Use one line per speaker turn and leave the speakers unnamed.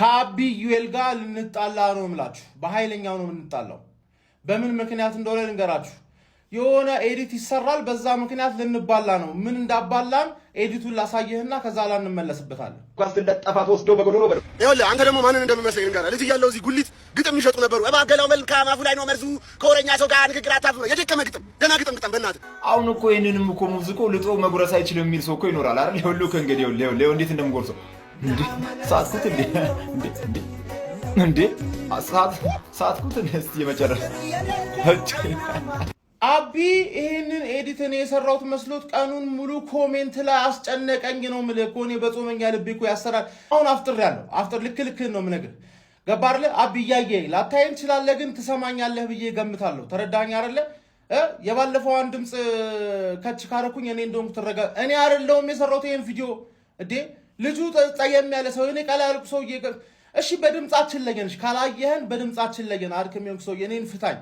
ከአቢ ዩኤል ጋር ልንጣላ ነው ምላችሁ። በኃይለኛው ነው የምንጣላው። በምን ምክንያት እንደሆነ ልንገራችሁ። የሆነ ኤዲት ይሰራል፣ በዛ ምክንያት ልንባላ ነው። ምን እንዳባላን ኤዲቱን ላሳየህና ከዛ ላይ እንመለስበታለን።
ኳስ ለጠፋት ወስዶ በጎዶሎ በለው። ይኸውልህ አንተ ደግሞ ማንን እንደምመስለኝ ልንገርህ። ልጅ እያለሁ እዚህ ጉሊት ግጥም ይሸጡ ነበሩ። እባገላው መልካም አፉ ላይ ነው መርዙ፣ ከወረኛ ሰው ጋር ንግግር አታፍሩ። የደከመ ግጥም ገና ግጥም በእናትህ።
አሁን እኮ ይሄንንም እኮ ሙዚቃ ልጦ መጉረስ አይችልም የሚል ሰው እኮ ይኖራል አይደል? ይኸውልህ ከእንግዲህ ይኸውልህ እንዴት እንደምጎርሰው እንዴ ሳትኩት እንዴ ሳትኩት እስቲ የመጨረሻ
አቢ ይሄንን ኤዲትን የሰራሁት መስሎት ቀኑን ሙሉ ኮሜንት ላይ አስጨነቀኝ ነው የምልህ እኮ። እኔ በጾመኛ ልቤ እኮ ያሰራል። አሁን አፍጥር ልክልክህን ነው የምነግርህ። ገባህ አይደለ? አቢ እያየህ ላታየኝ ትችላለህ፣ ግን ትሰማኛለህ ብዬ ገምታለሁ። ተረዳኸኝ አይደለ? የባለፈዋን ድምፅ ከች ካረኩኝ እኔ እንደውም ትረጋ እኔ አይደለሁም የሰራሁት ይሄን ቪዲዮ እንዴ። ልጁ ጠየም ያለ ሰው እኔ ቀላ ያልኩ ሰውዬ። እሺ በድምጻችን ለየን፣ ካላየህን በድምጻችን ለየን። አድክም የሆንክ ሰውዬ እኔን ፍታኝ።